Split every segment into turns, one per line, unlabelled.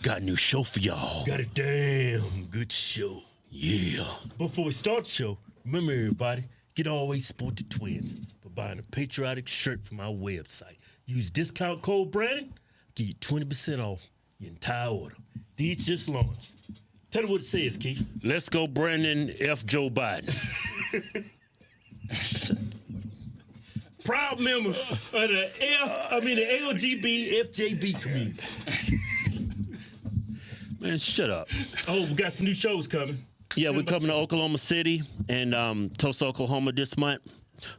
Got a new show for y'all.
Got a damn good show.
Yeah.
Before we start the show, remember everybody, get Always Support the Twins by buying a patriotic shirt from our website. Use discount code Brandon, get you 20% off your entire order. These just launched. Tell them what it says, Keith.
Let's go, Brandon F. Joe Biden.
Proud members of the LGBTFJB community.
Man, shut up.
Oh, we got some new shows coming.
Yeah, we're coming to Oklahoma City and Tulsa, Oklahoma this month.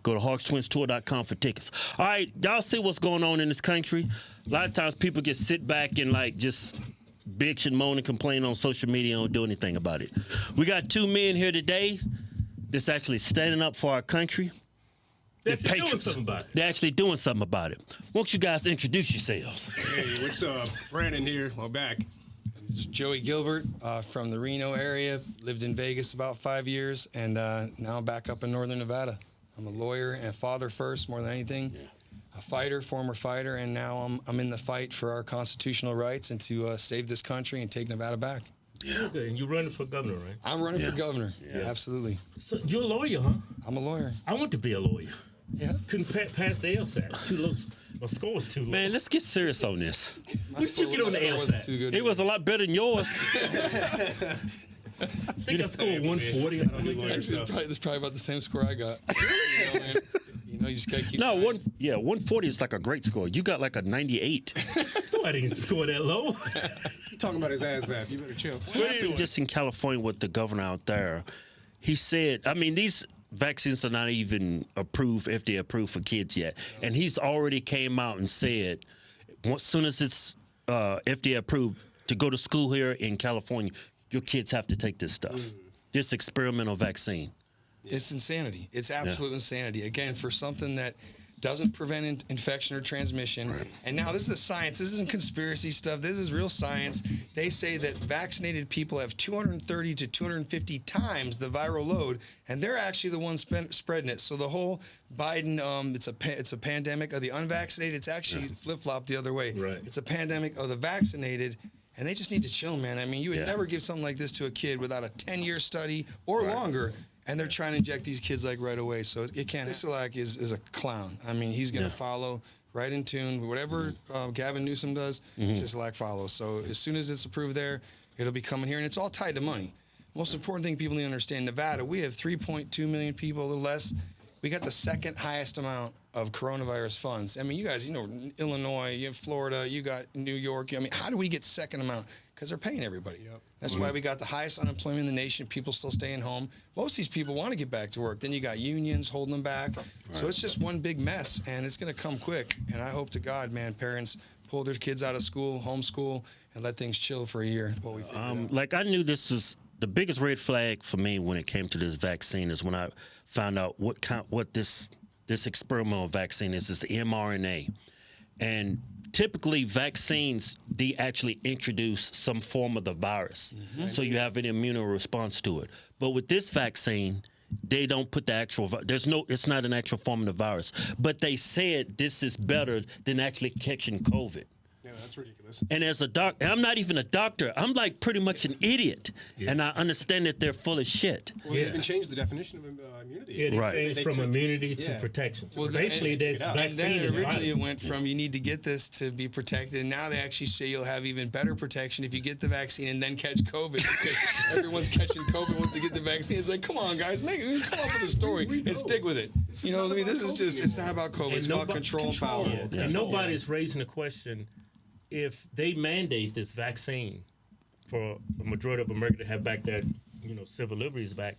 Go to HawksTwinsTour.com for tickets. All right, y'all see what's going on in this country? A lot of times people just sit back and like just bitch and moan and complain on social media and don't do anything about it. We got two men here today that's actually standing up for our country.
They're actually doing something about it.
They're actually doing something about it. Won't you guys introduce yourselves?
Hey, what's up? Brandon here. I'm back.
It's Joey Gilbert from the Reno area. Lived in Vegas about 5 years, and now I'm back up in Northern Nevada. I'm a lawyer and a father first, more than anything. Yeah. A fighter, former fighter, and now I'm in the fight for our constitutional rights and to save this country and take Nevada back.
Yeah. Okay, and you're running for governor, right?
I'm running for governor. Yeah. Absolutely.
So you're a lawyer, huh?
I'm a lawyer.
I want to be a lawyer.
Yeah.
Couldn't pass the LSAT. Too low. My score was too low.
Man, let's get serious on this.
What you get on the LSAT?
It was a lot better than yours.
I
think I scored 140.
It's probably about the same score I got. You just gotta keep.
No, 140 is like a great score. You got like a 98.
I didn't score that low.
You're talking about his ass back. You better chill.
Just in California with the governor out there, he said, I mean, these vaccines are not even approved, FDA approved for kids yet. And he's already came out and said, as soon as it's FDA approved to go to school here in California, your kids have to take this stuff, this experimental vaccine.
It's insanity. It's absolute insanity. Again, for something that doesn't prevent infection or transmission. Right. And now this is science. This isn't conspiracy stuff. This is real science. They say that vaccinated people have 230 to 250 times the viral load, and they're actually the ones spreading it. So the whole Biden, it's a pandemic of the unvaccinated. It's actually flip-flopped the other way.
Right.
It's a pandemic of the vaccinated. And they just need to chill, man. I mean, you would never give something like this to a kid without a 10-year study or longer. And they're trying to inject these kids like right away. So it can't. Sisolak is a clown. I mean, he's going to follow right in tune. Whatever Gavin Newsom does, Sisolak follows. So as soon as it's approved there, it'll be coming here. And it's all tied to money. Most important thing people need to understand, Nevada, we have 3.2 million people, a little less. We got the second highest amount of coronavirus funds. I mean, you guys, Illinois, you have Florida, you got New York. I mean, how do we get second amount? Because they're paying everybody. Yep. That's why we got the highest unemployment in the nation. People still staying home. Most of these people want to get back to work. Then you got unions holding them back. So it's just one big mess, and it's going to come quick. And I hope to God, man, parents pull their kids out of school, homeschool, and let things chill for a year while we figure it out.
Like, I knew this was the biggest red flag for me when it came to this vaccine is when I found out what this experimental vaccine is. It's the mRNA. And typically vaccines, they actually introduce some form of the virus. So you have an immune response to it. But with this vaccine, they don't put the actual, it's not an actual form of the virus. But they said this is better than actually catching COVID.
Yeah, that's ridiculous.
And as a doctor, I'm not even a doctor. I'm like pretty much an idiot. And I understand that they're full of shit.
Well, they even changed the definition of immunity.
Yeah, they changed from immunity to protection.
Well,
basically, there's vaccine.
And then originally it went from you need to get this to be protected, and now they actually say you'll have even better protection if you get the vaccine and then catch COVID. Because everyone's catching COVID once they get the vaccine. It's like, come on, guys, come up with a story and stick with it. You know what I mean? This is just, it's not about COVID. It's about control and power.
And nobody's raising the question, if they mandate this vaccine for a majority of America to have back their, civil liberties back,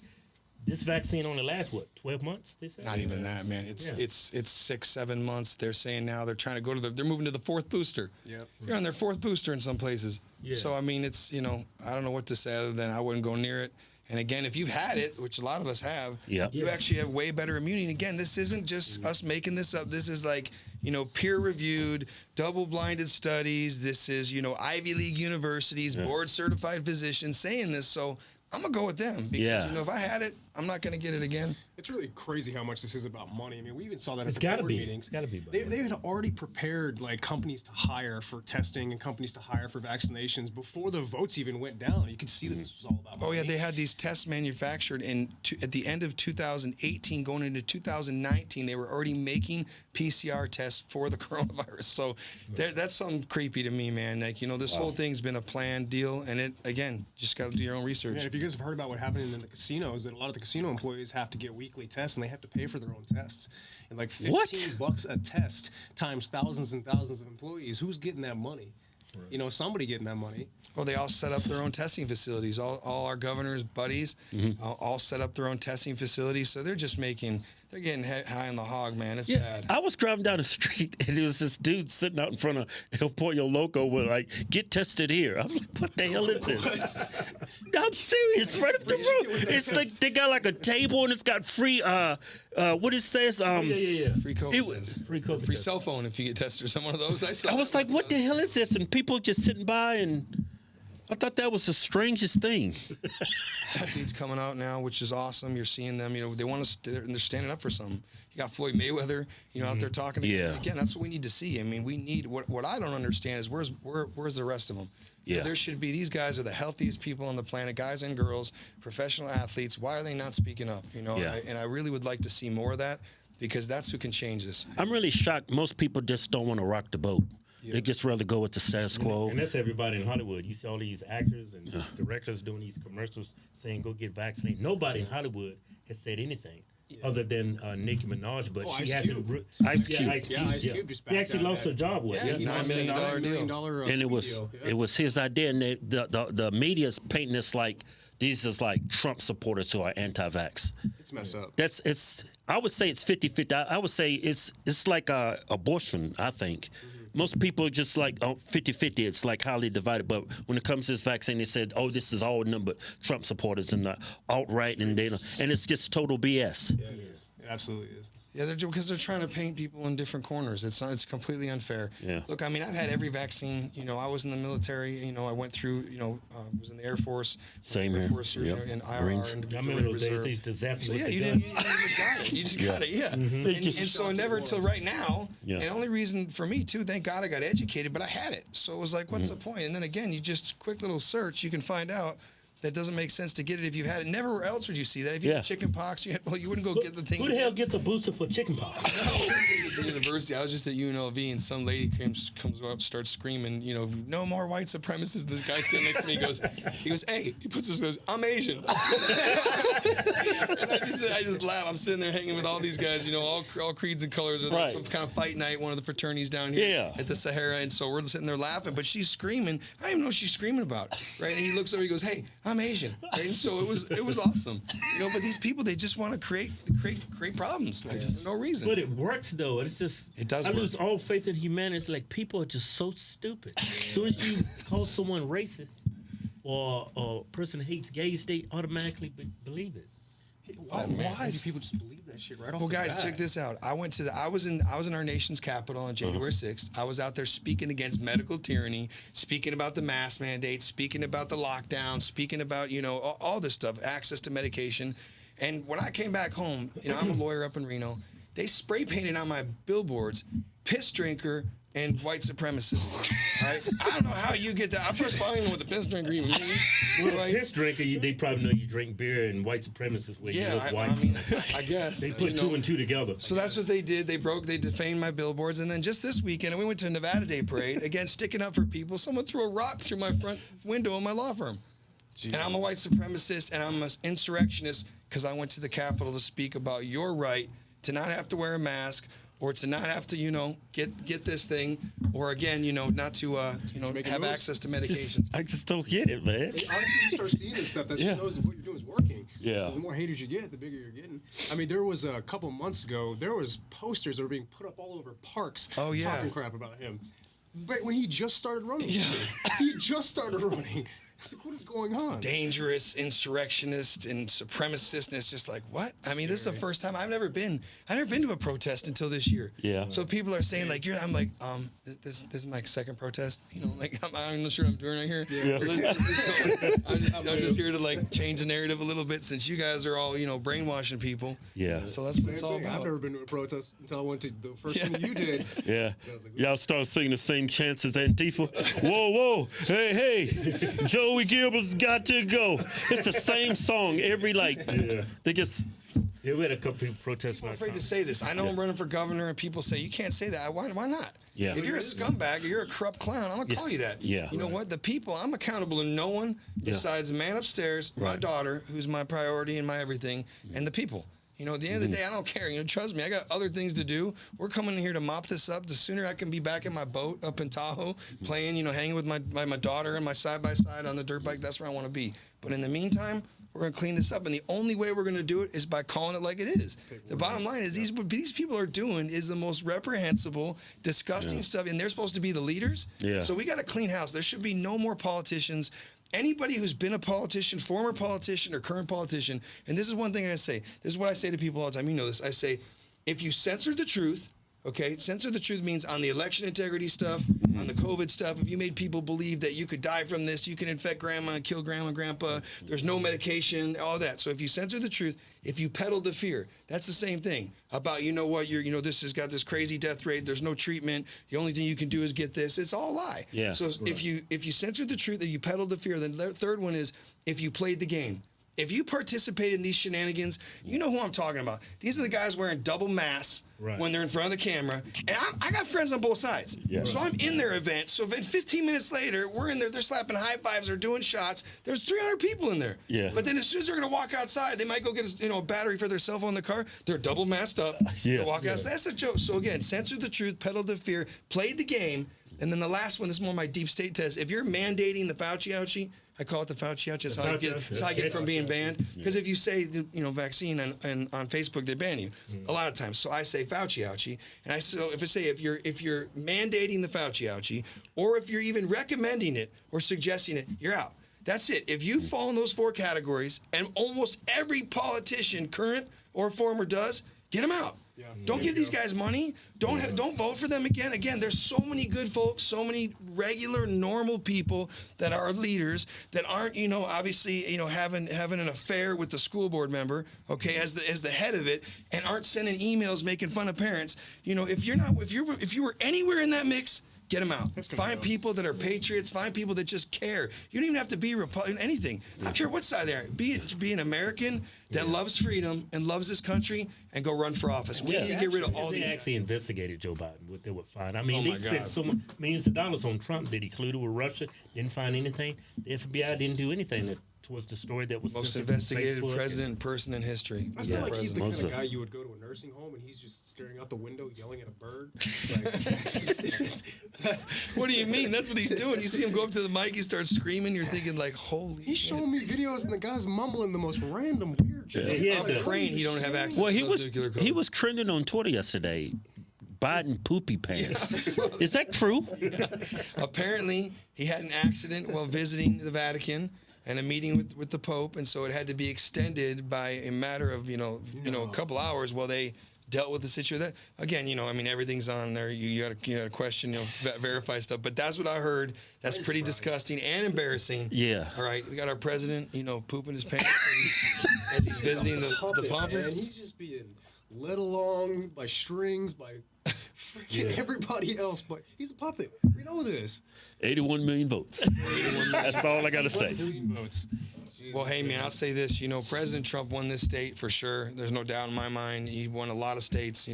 this vaccine only lasts, 12 months, they say?
Not even that, man. It's 6-7 months. They're saying now they're trying to go to they're moving to the fourth booster.
Yep.
They're on their fourth booster in some places. Yeah. So, I mean, it's, I don't know what to say other than I wouldn't go near it. And again, if you've had it, which a lot of us have, you actually have way better immunity. And again, this isn't just us making this up. This is like, peer-reviewed, double-blinded studies. This is, Ivy League universities, board-certified physicians saying this. So I'm going to go with them because, if I had it, I'm not going to get it again.
It's really crazy how much this is about money. I mean, we even saw that
It's
at the
gotta
board
be.
meetings.
It's gotta be about
They had already prepared like companies to hire for testing and companies to hire for vaccinations before the votes even went down. You could see that this was all about money.
Oh yeah, they had these tests manufactured at the end of 2018, going into 2019. They were already making PCR tests for the coronavirus. So that's something creepy to me, man. Like, you know, this whole thing's been a planned deal, and it, again, just got to do your own research.
Yeah, if you guys have heard about what happened in the casinos, that a lot of the casino employees have to get weekly tests and they have to pay for their own tests. And like 15 bucks a test times thousands and thousands of employees, who's getting that money? You know, somebody getting that money.
Well, they all set up their own testing facilities. All our governor's buddies all set up their own testing facilities. So they're just they're getting high on the hog, man. It's bad.
I was driving down the street and there was this dude sitting out in front of El Pollo Loco with like, get tested here. I was like, what the hell is this? I'm serious, right up the road. It's like they got like a table and it's got free what it says
Yeah.
Free COVID test.
Free COVID
Free
test.
cell phone if you get tested or some one of those.
I was like, what the hell is this? And people just sitting by, and I thought that was the strangest thing.
Athletes coming out now, which is awesome. You're seeing them. You know, they want to. They're standing up for something. You got Floyd Mayweather. You know, out there talking.
Yeah.
Again, that's what we need to see. I mean, we need. What I don't understand is where's the rest of them?
Yeah.
There should be. These guys are the healthiest people on the planet, guys and girls, professional athletes. Why are they not speaking up? You know,
Yeah.
and I really would like to see more of that, because that's who can change this.
I'm really shocked. Most people just don't want to rock the boat. They just rather go with the status quo.
And that's everybody in Hollywood. You see all these actors and directors doing these commercials saying, go get vaccinated. Nobody in Hollywood has said anything other than Nicki Minaj, but she
Ice
hasn't.
Cube.
Ice Cube.
Ice Cube.
Yeah, Ice Cube just
He
backed
actually
out
lost
that.
her job with
Yeah,
it.
he
$9
lost
million
$9 million
deal.
And it was his idea, and the media's painting this like these is like Trump supporters who are anti-vax.
It's messed up.
I would say it's 50-50. I would say it's like abortion, I think. Most people are just like 50-50. It's like highly divided. But when it comes to this vaccine, they said, "Oh, this is all number Trump supporters and the alt-right," and it's just total BS.
Yeah, it is. It absolutely is.
Yeah, because they're trying to paint people in different corners. It's completely unfair.
Yeah.
Look, I mean, I've had every vaccine. You know, I was in the military. You know, I went through. You know, was in the Air Force.
Same
Air
here.
Force,
Yep.
you know, in IRR,
Marines.
I
Individual
remember those days.
Reserve.
They used to zap you
So
with
yeah,
the
you
gun.
just got it. You just got it. Yeah. And so it never until right now.
Yeah.
And the only reason for me too, thank God I got educated, but I had it. So it was like, what's the point? And then again, you just quick little search, you can find out. That doesn't make sense to get it if you've had it. Never else would you see that. If you had chicken pox, you wouldn't go get the thing.
Who the hell gets a booster for chickenpox?
At the university, I was just at UNLV, and some lady comes up, starts screaming, you know, no more white supremacists. This guy standing next to me goes, hey, he puts his, goes, I'm Asian. And I just laugh. I'm sitting there hanging with all these guys, you know, all creeds and colors. There's
Right.
some kind of fight night, one of the fraternities down here at the Sahara, and so we're sitting there laughing, but she's screaming. I don't even know what she's screaming about, right? And he looks over, he goes, hey, I'm Asian, right? And so it was awesome, you know. But these people, they just want to create problems for no reason.
But it works though. It's just
It does
I
work.
lose all faith in humanity. It's like people are just so stupid. As soon as you call someone racist or a person hates gays, they automatically believe it.
Why do people just believe that shit right off
Well,
the
guys,
bat?
check this out. I was in our nation's capital on January 6th. I was out there speaking against medical tyranny, speaking about the mask mandate, speaking about the lockdown, speaking about, you know, all this stuff, access to medication. And when I came back home, you know, I'm a lawyer up in Reno. They spray painted on my billboards, piss drinker and white supremacist. All right? I don't know how you get that. First of all, I don't even know what the piss drinker even means.
Well,
Right?
piss drinker, they probably know you drink beer, and white supremacists where you
Yeah,
look
I
white.
mean, I guess.
They put
you know.
two and two together.
So that's what they did. They defamed my billboards. And then just this weekend, we went to a Nevada Day parade, again, sticking up for people. Someone threw a rock through my front window in my law firm. And I'm a white supremacist and I'm an insurrectionist because I went to the Capitol to speak about your right to not have to wear a mask or to not have to, you know, get this thing, or again, you know, not to, you know,
Making
have
moves.
access to medications.
I just don't get it, man.
Honestly, you start seeing this stuff, that just knows if what you're doing is working.
Yeah.
'Cause the more haters you get, the bigger you're getting. I mean, there was a couple months ago, there was posters that were being put up all over parks
Oh, yeah.
talking crap about him. But when he just started running,
Yeah.
he just started running. It's like, what is going on?
dangerous insurrectionist and supremacist, and it's just like, what? I mean, this is the first time I've never been to a protest until this year.
Yeah.
So people are saying like, I'm like, this is my second protest. You know, like I'm not sure what I'm doing right here.
Yeah.
Let's just go. I'm just here to like change the narrative a little bit since you guys are all, you know, brainwashing people.
Yeah.
So that's what it's
Same
all
thing.
about.
I've never been to a protest until I went to the first one you did.
Yeah.
I was like,
Y'all start singing the same chants as Antifa. Whoa, whoa, hey, Joey Gilbert's got to go. It's the same song every they just.
Yeah, we had a couple people protesting.
I'm afraid to say this. I know I'm running for governor, and people say you can't say that. Why not?
Yeah.
If you're a scumbag or you're a corrupt clown, I'm gonna call you that.
Yeah.
You know what? The people, I'm accountable to no one besides the man upstairs, my daughter, who's my priority and my everything, and the people. You know, at the end of the day, I don't care. You know, trust me, I got other things to do. We're coming in here to mop this up. The sooner I can be back in my boat up in Tahoe, playing, you know, hanging with my daughter and my side-by-side on the dirt bike, that's where I want to be. But in the meantime, we're going to clean this up. And the only way we're going to do it is by calling it like it is. The bottom line is what these people are doing is the most reprehensible, disgusting stuff. And they're supposed to be the leaders.
Yeah.
So we got to clean house. There should be no more politicians. Anybody who's been a politician, former politician or current politician, and this is one thing I say. This is what I say to people all the time. You know this. I say, if you censor the truth, okay, censor the truth means on the election integrity stuff, on the COVID stuff, if you made people believe that you could die from this, you can infect grandma and kill grandma and grandpa, there's no medication, all that. So if you censor the truth, if you peddle the fear, that's the same thing about, you know what, this has got this crazy death rate, there's no treatment, the only thing you can do is get this. It's all a lie.
Yeah.
So if you censor the truth and you peddle the fear, then the third one is if you played the game. If you participate in these shenanigans, you know who I'm talking about. These are the guys wearing double masks when they're in front of the camera. And I got friends on both sides.
Yeah.
So I'm in their event. So then 15 minutes later, we're in there, they're slapping high fives, they're doing shots. There's 300 people in there.
Yeah.
But then as soon as they're going to walk outside, they might go get a battery for their cell phone in the car. They're double masked up.
Yeah.
They're walking outside. That's a joke. So again, censor the truth, peddle the fear, play the game. And then the last one, this is more my deep state test. If you're mandating the Fauci ouchie, I call it the Fauci ouchie. That's how I get from being banned. Because if you say, vaccine and on Facebook, they ban you a lot of times. So I say Fauci ouchie. And if you're mandating the Fauci ouchie, or if you're even recommending it or suggesting it, you're out. That's it. If you fall in those four categories, and almost every politician, current or former, does, get them out. Yeah. Don't give these guys money. Don't vote for them again. Again, there's so many good folks, so many regular, normal people that are leaders that aren't, obviously, having an affair with the school board member, okay, as the head of it, and aren't sending emails making fun of parents. If you were anywhere in that mix, get them out. Find people that are patriots. Find people that just care. You don't even have to be Republican, anything. I don't care what side they are. Be an American that loves freedom and loves this country, and go run for office. We need to get rid of all
they
these.
actually investigated Joe Biden, what they would find. I mean,
Oh
they spent so much millions of dollars on Trump. Did he collude with Russia? Didn't find anything. The FBI didn't do anything towards the story that was
Most
censored from
investigated
Facebook.
president person in history.
It's not like he's the kind
Muslim.
of guy you would go to a nursing home and he's just staring out the window yelling at a bird.
What do you mean? That's what he's doing. You see him go up to the mic, he starts screaming. You're thinking like, holy
He's
shit.
showing me videos and the guy's mumbling the most random weird shit.
He had
I'm
the-
praying he don't have access
Well,
to
he
those
was
nuclear
he
codes.
was trending on Twitter yesterday. Biden poopy pants. Is that true?
Apparently, he had an accident while visiting the Vatican and a meeting with the Pope, and so it had to be extended by a matter of a couple hours while they dealt with the situation. Again, everything's on there. You got to question, verify stuff. But that's what I heard. That's pretty disgusting and embarrassing.
Yeah.
All right, we got our president, pooping his pants as he's visiting the Pompous.
And he's just being led along by strings, by freaking everybody else. But he's a puppet. We know this.
81 million votes. That's all I got to say.
1 million votes.
Well, hey, man, I'll say this. President Trump won this state for sure. There's no doubt in my mind. He won a lot of states.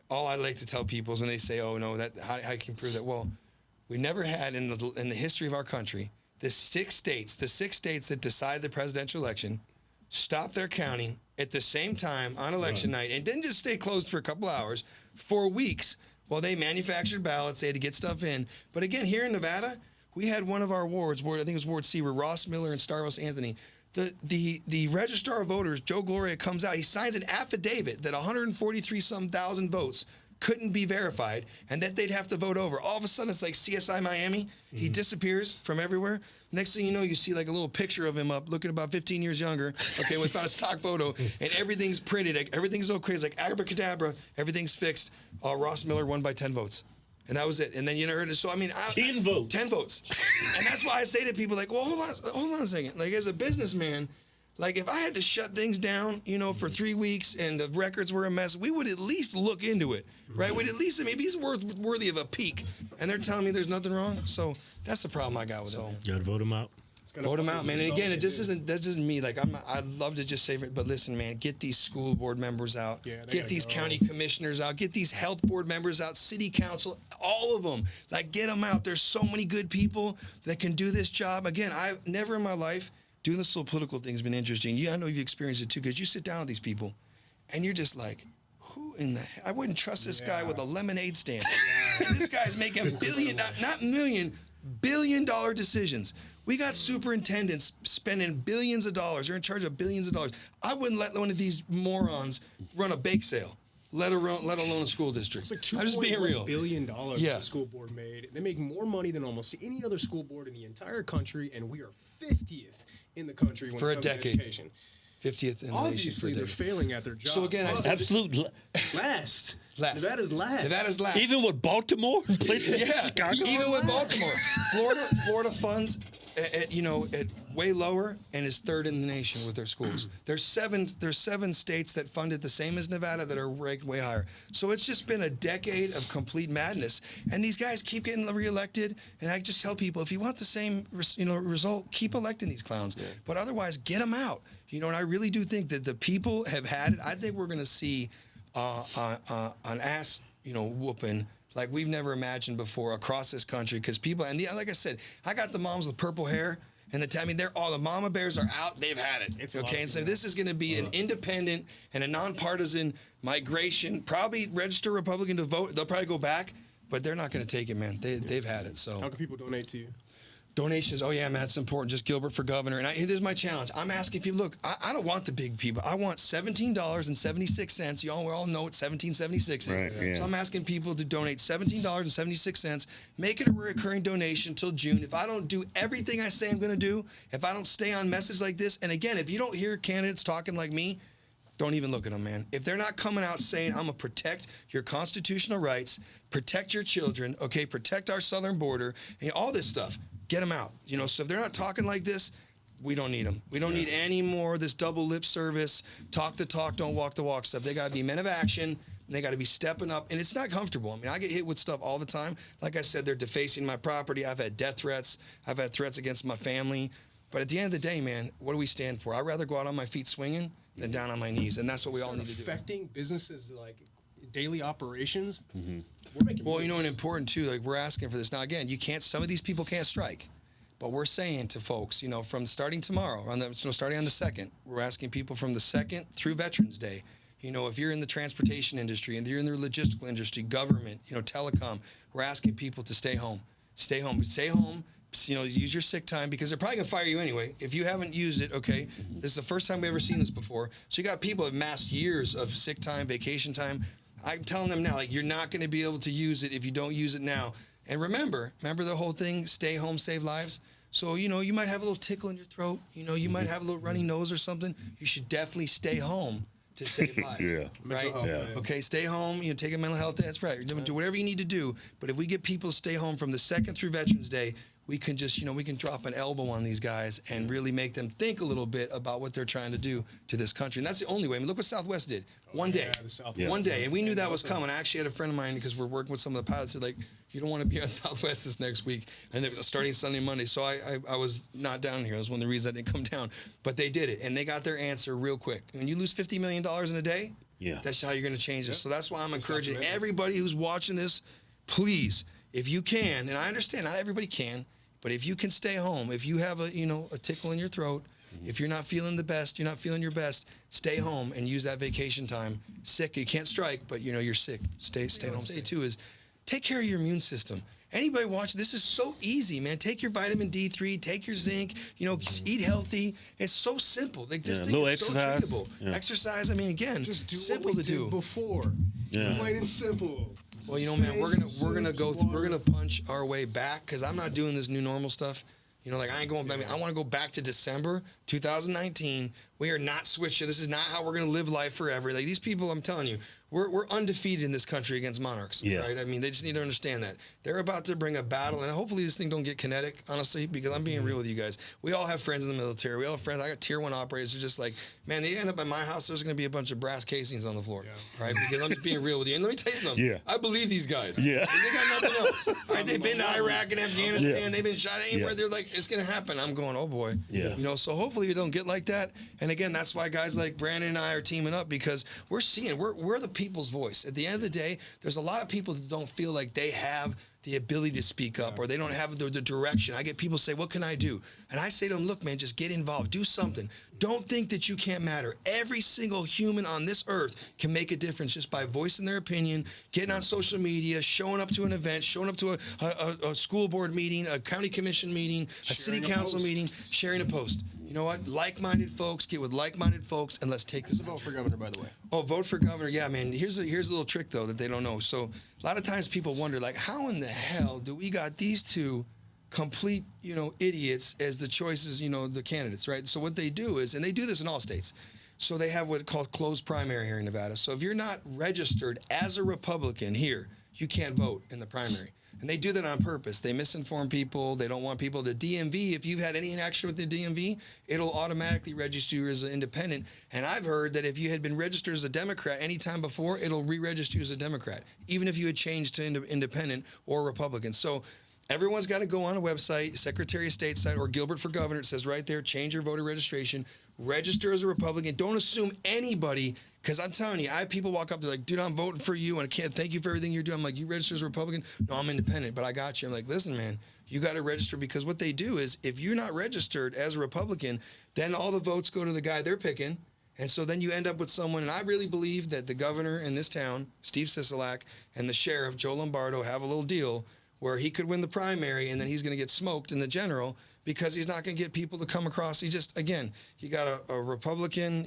All I like to tell people is when they say, oh, no, how can you prove that? Well, we never had in the history of our country, the six states that decide the presidential election, stopped their counting at the same time on election night, and didn't just stay closed for a couple hours, for weeks, while they manufactured ballots. They had to get stuff in. But again, here in Nevada, we had one of our wards, I think it was Ward C, where Ross Miller and Starros Anthony, the registrar of voters, Joe Gloria, comes out. He signs an affidavit that 143-some thousand votes couldn't be verified, and that they'd have to vote over. All of a sudden, it's like CSI Miami. He disappears from everywhere. Next thing you know, you see like a little picture of him up looking about 15 years younger, okay, without a stock photo, and everything's printed. Like, everything's okay. It's like abracadabra. Everything's fixed. Ross Miller won by 10 votes. And that was it. And then you never heard it. So, I mean,
10 votes.
10 votes. And that's why I say to people, like, well, hold on a second. Like, as a businessman, like, if I had to shut things down, you know, for 3 weeks and the records were a mess, we would at least look into it, right? We'd at least, maybe he's worthy of a peek. And they're telling me there's nothing wrong. So that's the problem I got with it.
You gotta vote him out.
Vote them out, man. And again, it just isn't. That's just me. Like I'd love to just say, but listen, man, get these school board members out.
Yeah, they
get
gotta
these
go.
county commissioners out. Get these health board members out. City council, all of them. Like, get them out. There's so many good people that can do this job. Again, I've never in my life doing this little political thing has been interesting. I know you've experienced it too, because you sit down with these people, and you're just like, who in the hell? I wouldn't trust this guy with a lemonade stand. And this guy's making billion-dollar decisions. We got superintendents spending billions of dollars. They're in charge of billions of dollars. I wouldn't let one of these morons run a bake sale, let alone a school district.
It's like
I'm just being real.
$2.1 billion
Yeah.
the school board made. They make more money than almost any other school board in the entire country, and we are 50th in the country when
For
it
a
comes to
decade.
education.
50th in the nation.
Obviously, they're failing at their job.
So again, I said
Absolute.
last.
last.
Nevada's last.
Nevada's last.
Even with Baltimore, places
Yeah,
Chicago.
even with Baltimore, Florida funds at way lower and is third in the nation with their schools. There's seven states that fund it the same as Nevada that are ranked way higher. So it's just been a decade of complete madness, and these guys keep getting reelected. And I just tell people, if you want the same result, keep electing these clowns. Yeah. But otherwise, get them out. And I really do think that the people have had it. I think we're going to see an ass whooping like we've never imagined before across this country, because people, and like I said, I got the moms with purple hair, and they're all the mama bears are out. They've had it.
It's
okay, and so this is going to be an independent and a nonpartisan migration. Probably register Republican to vote. They'll probably go back, but they're not going to take it, man. They've had it. So
How can people donate to you?
donations, oh yeah, man, that's important. Just Gilbert for governor. And it is my challenge. I'm asking people, look, I don't want the big people. I want $17.76. We all know what $17.76 is.
Right, yeah.
So I'm asking people to donate $17.76. Make it a recurring donation till June. If I don't do everything I say I'm going to do, if I don't stay on message like this, and again, if you don't hear candidates talking like me, don't even look at them, man. If they're not coming out saying, I'm going to protect your constitutional rights, protect your children, okay, protect our southern border, and all this stuff, get them out. So if they're not talking like this, we don't need them. We don't need any more of this double lip service, talk the talk, don't walk the walk stuff. They got to be men of action, and they got to be stepping up. And it's not comfortable. I mean, I get hit with stuff all the time. Like I said, they're defacing my property. I've had death threats. I've had threats against my family. But at the end of the day, man, what do we stand for? I'd rather go out on my feet swinging than down on my knees. And that's what we all need to do.
Affecting businesses like daily operations.
Mm-hmm.
We're making
Well,
moves.
and important too, like we're asking for this. Now, again, some of these people can't strike, but we're saying to folks, from starting tomorrow, starting on the 2nd, we're asking people from the 2nd through Veterans Day, if you're in the transportation industry and you're in the logistical industry, government, telecom, we're asking people to stay home. Stay home. Stay home. Use your sick time, because they're probably going to fire you anyway. If you haven't used it, okay, this is the first time we've ever seen this before. So you got people who have amassed years of sick time, vacation time. I'm telling them now, like, you're not going to be able to use it if you don't use it now. And remember the whole thing, stay home, save lives. So, you might have a little tickle in your throat. You might have a little runny nose or something. You should definitely stay home to save lives.
Yeah.
Right?
Yeah.
Okay, stay home, take a mental health test. That's right. Do whatever you need to do. But if we get people to stay home from the 2nd through Veterans Day, we can just, we can drop an elbow on these guys and really make them think a little bit about what they're trying to do to this country. And that's the only way. I mean, look what Southwest did. One day.
the Southwest.
One day. And we knew that was coming. I actually had a friend of mine, because we're working with some of the pilots, who are like, you don't want to be on Southwest this next week. And it was starting Sunday, Monday. So I was not down here. That was one of the reasons I didn't come down. But they did it. And they got their answer real quick. When you lose $50 million in a day,
Yeah.
that's how you're going to change this. So that's why I'm encouraging everybody who's watching this, please, if you can, and I understand not everybody can, but if you can stay home, if you have a tickle in your throat, if you're not feeling the best, you're not feeling your best, stay home and use that vacation time. Sick, you can't strike, but you're sick. Stay home. Say too is take care of your immune system. Anybody watching, this is so easy, man. Take your vitamin D3, take your zinc, eat healthy. It's so simple. Like this thing
little
is
exercise.
so treatable.
Yeah.
Exercise, I mean, again,
Just do
simple
what we
to
did
do.
before.
Yeah.
Plain and simple.
Well, you know, man, we're gonna punch our way back because I'm not doing this new normal stuff. You know, like I ain't going. I mean, I want to go back to December 2019. We are not switching. This is not how we're gonna live life forever. Like these people, I'm telling you, we're undefeated in this country against monarchs.
Yeah.
Right. I mean, they just need to understand that they're about to bring a battle, and hopefully this thing don't get kinetic. Honestly, because I'm being real with you guys. We all have friends in the military. We all have friends. I got tier 1 operators who are just like, man, they end up at my house. There's gonna be a bunch of brass casings on the floor. Right. Because I'm just being real with you. And let me tell you something.
Yeah.
I believe these guys.
Yeah.
They got nothing else. Right? They've been to Iraq and Afghanistan.
Yeah.
They've been shot anywhere.
Yeah.
They're like, it's gonna happen. I'm going, oh boy.
Yeah.
You know, so hopefully you don't get like that. And again, that's why guys like Brandon and I are teaming up because we're seeing we're the people's voice. At the end of the day, there's a lot of people that don't feel like they have the ability to speak up or they don't have the direction. I get people say, what can I do? And I say to them, look, man, just get involved. Do something. Don't think that you can't matter. Every single human on this earth can make a difference just by voicing their opinion, getting on social media, showing up to an event, showing up to a school board meeting, a county commission meeting, a city council meeting, sharing a post. You know what? Like-minded folks, get with like-minded folks, and let's take this.
Vote for governor, by the way.
Oh, vote for governor. Yeah, man. Here's a little trick, though, that they don't know. So a lot of times people wonder, like, how in the hell do we got these two complete, idiots as the choices, the candidates, right? So what they do is, and they do this in all states, so they have what's called closed primary here in Nevada. So if you're not registered as a Republican here, you can't vote in the primary. And they do that on purpose. They misinform people. They don't want people. The DMV, if you've had any interaction with the DMV, it'll automatically register you as an independent. And I've heard that if you had been registered as a Democrat any time before, it'll re-register you as a Democrat, even if you had changed to independent or Republican. So everyone's got to go on a website, Secretary of State site, or Gilbert for Governor. It says right there, change your voter registration. Register as a Republican. Don't assume anybody, because I'm telling you, I have people walk up, they're like, dude, I'm voting for you, and I can't thank you for everything you're doing. I'm like, you register as a Republican? No, I'm independent, but I got you. I'm like, listen, man, you got to register, because what they do is, if you're not registered as a Republican, then all the votes go to the guy they're picking, and so then you end up with someone, and I really believe that the governor in this town, Steve Sisolak, and the sheriff, Joe Lombardo, have a little deal where he could win the primary, and then he's going to get smoked in the general, because he's not going to get people to come across. He just, again, he got a Republican,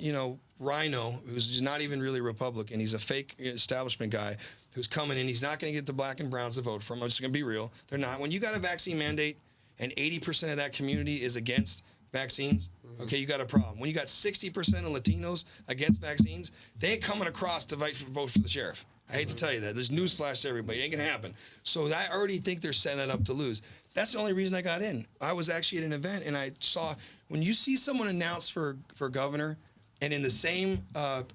rhino, who's not even really Republican. He's a fake establishment guy who's coming in. He's not going to get the black and browns to vote for him. I'm just going to be real. They're not. When you got a vaccine mandate and 80% of that community is against vaccines, okay, you got a problem. When you got 60% of Latinos against vaccines, they ain't coming across to vote for the sheriff. I hate to tell you that. There's newsflash to everybody. It ain't going to happen. So I already think they're setting it up to lose. That's the only reason I got in. I was actually at an event, and I saw, when you see someone announce for governor, and in the same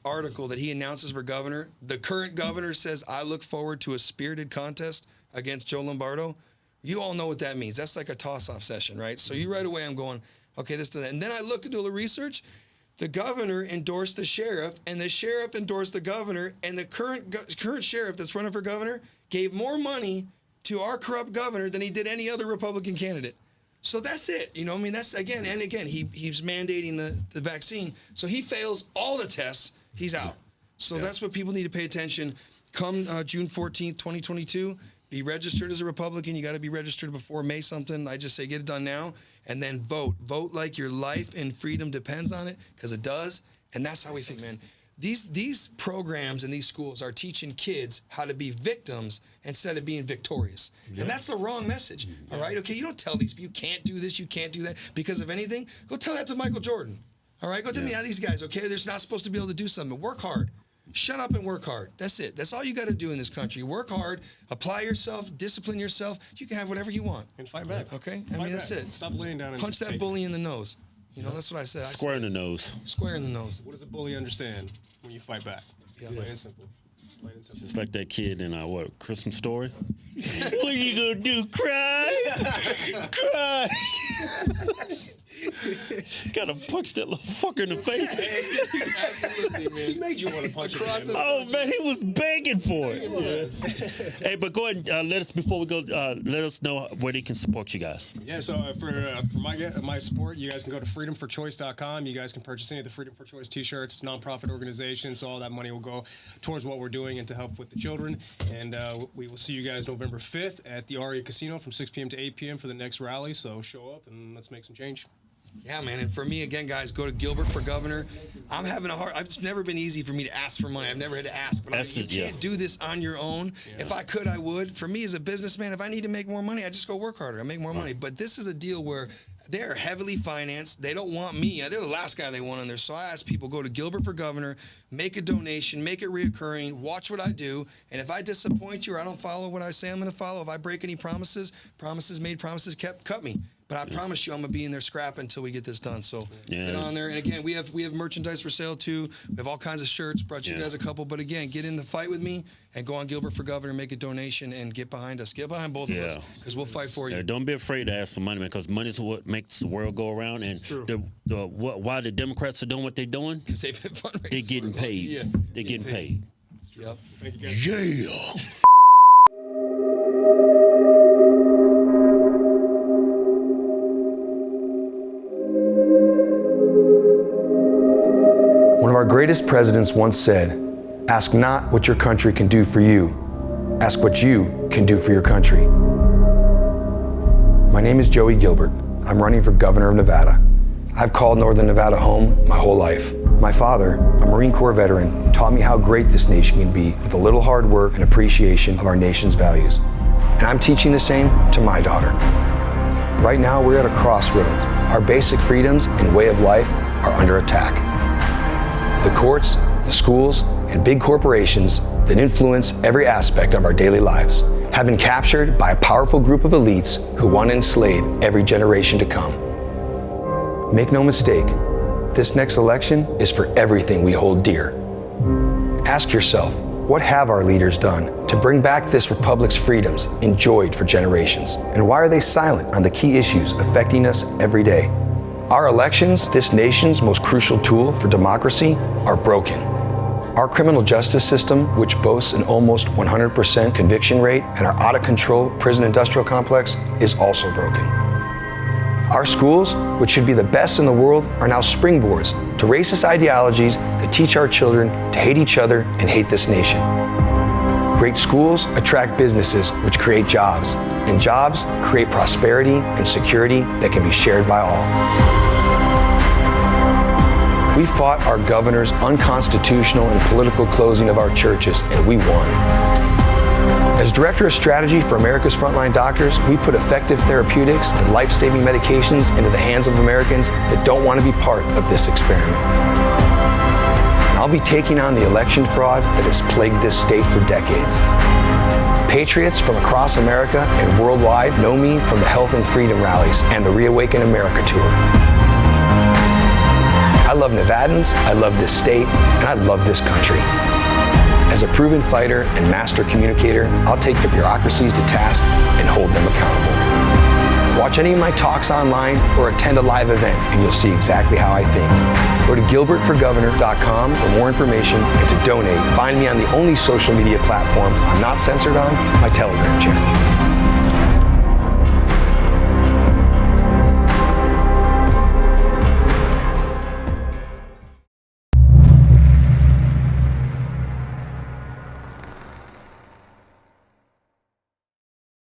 article that he announces for governor, the current governor says, I look forward to a spirited contest against Joe Lombardo, you all know what that means. That's like a toss-off session, right? So you right away, I'm going, okay, this to that. And then I look into the research. The governor endorsed the sheriff, and the sheriff endorsed the governor, and the current sheriff that's running for governor gave more money to our corrupt governor than he did any other Republican candidate. So that's it. That's, again, he's mandating the vaccine. So he fails all the tests, he's out. So that's what people need to pay attention. Come June 14th, 2022, be registered as a Republican. You got to be registered before May something. I just say get it done now, and then vote. Vote like your life and freedom depends on it, because it does. And that's how we think, man. These programs in these schools are teaching kids how to be victims instead of being victorious. Yeah. And that's the wrong message, all right? Okay, you don't tell these people, you can't do this, you can't do that because of anything. Go tell that to Michael Jordan, all right? Go tell me how these guys, okay? They're not supposed to be able to do something. Work hard. Shut up and work hard. That's it. That's all you got to do in this country. Work hard, apply yourself, discipline yourself. You can have whatever you want.
And fight back.
Okay?
That's it. Stop laying down and
punch that bully in the nose. That's what I said.
Square in the nose.
Square in the nose.
What does a bully understand when you fight back?
Yeah.
Plain and simple. Plain and simple.
Just like that kid in Christmas Story. What you gonna do? Cry? Cry? Gotta punch that little fucker in the face.
Absolutely, man.
He made you want to punch him.
Oh man, he was begging for it. Hey, but go ahead and let us, before we go, let us know where they can support you guys.
Yeah, so for my support, you guys can go to freedomforchoice.com. You guys can purchase any of the Freedom for Choice t-shirts. It's a nonprofit organization, so all that money will go towards what we're doing and to help with the children. And we will see you guys November 5th at the Aria Casino from 6 p.m. to 8 p.m. for the next rally. So show up and let's make some change.
Yeah, man. And for me, again, guys, go to Gilbert for governor. I'm having a hard. It's never been easy for me to ask for money. I've never had to ask, but you can't do this on your own. Yeah. If I could, I would. For me as a businessman, if I need to make more money, I just go work harder. I make more money. But this is a deal where they're heavily financed. They don't want me. They're the last guy they want on there. So I ask people, go to Gilbert for governor, make a donation, make it reoccurring, watch what I do. And if I disappoint you or I don't follow what I say I'm going to follow, if I break any promises made, promises kept, cut me. But I promise you, I'm gonna be in there scrapping until we get this done. So get on there. And again, we have merchandise for sale too. We have all kinds of shirts. Brought you guys a couple. But again, get in the fight with me and go on Gilbert for governor, make a donation, and get behind us. Get behind both of us because we'll fight for you.
Don't be afraid to ask for money, man, because money is what makes the world go around. And why the Democrats are doing what they're doing?
Because they've been fundraising.
They're getting paid.
Yeah.
They're getting paid.
Yep.
Thank you guys.
Yeah.
One of our greatest presidents once said, "Ask not what your country can do for you. Ask what you can do for your country." My name is Joey Gilbert. I'm running for governor of Nevada. I've called Northern Nevada home my whole life. My father, a Marine Corps veteran, taught me how great this nation can be with a little hard work and appreciation of our nation's values. And I'm teaching the same to my daughter. Right now, we're at a crossroads. Our basic freedoms and way of life are under attack. The courts, the schools, and big corporations that influence every aspect of our daily lives have been captured by a powerful group of elites who want to enslave every generation to come. Make no mistake, this next election is for everything we hold dear. Ask yourself, what have our leaders done to bring back this republic's freedoms enjoyed for generations? And why are they silent on the key issues affecting us every day? Our elections, this nation's most crucial tool for democracy, are broken. Our criminal justice system, which boasts an almost 100% conviction rate, and our out-of-control prison industrial complex is also broken. Our schools, which should be the best in the world, are now springboards to racist ideologies that teach our children to hate each other and hate this nation. Great schools attract businesses which create jobs, and jobs create prosperity and security that can be shared by all. We fought our governor's unconstitutional and political closing of our churches, and we won. As Director of Strategy for America's Frontline Doctors, we put effective therapeutics and life-saving medications into the hands of Americans that don't want to be part of this experiment. I'll be taking on the election fraud that has plagued this state for decades. Patriots from across America and worldwide know me from the Health and Freedom rallies and the Reawaken America tour. I love Nevadans, I love this state, and I love this country. As a proven fighter and master communicator, I'll take the bureaucracies to task and hold them accountable. Watch any of my talks online or attend a live event and you'll see exactly how I think. Go to gilbertforgovernor.com for more information and to donate. Find me on the only social media platform I'm not censored on, my Telegram channel.